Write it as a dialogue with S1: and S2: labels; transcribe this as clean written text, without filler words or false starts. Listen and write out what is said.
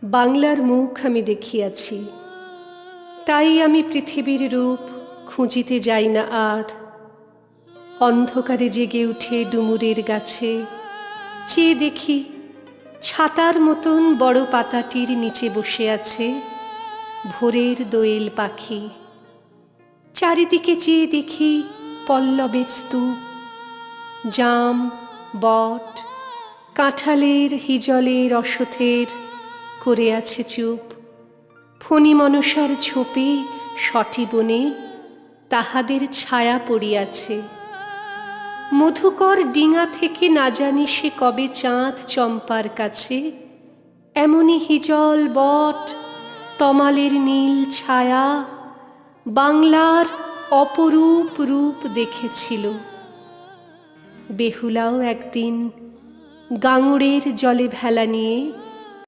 S1: বাংলার মুখ আমি দেখিয়াছি, তাই আমি পৃথিবীর রূপ খুঁজিতে যাই না আর। অন্ধকারে জেগে উঠে ডুমুরের গাছে চেয়ে দেখি ছাতার মতন বড় পাতাটির নিচে বসে আছে ভোরের দোয়েল পাখি। চারিদিকে চেয়ে দেখি পল্লবের স্তূপ, জাম, বট, কাঁঠালের, হিজলের, অশ্বথের করে আছে চুপ। ফণী মনসার ঝোপে সটি বনে তাহাদের ছায়া পড়িয়াছে। মধুকর ডিঙা থেকে না জানি সে কবে চাঁদ চম্পার কাছে এমনি হিজল, বট, তমালের নীল ছায়া বাংলার অপরূপ রূপ দেখেছিল। বেহুলাও একদিন গাঙুড়ের জলে ভেলা নিয়ে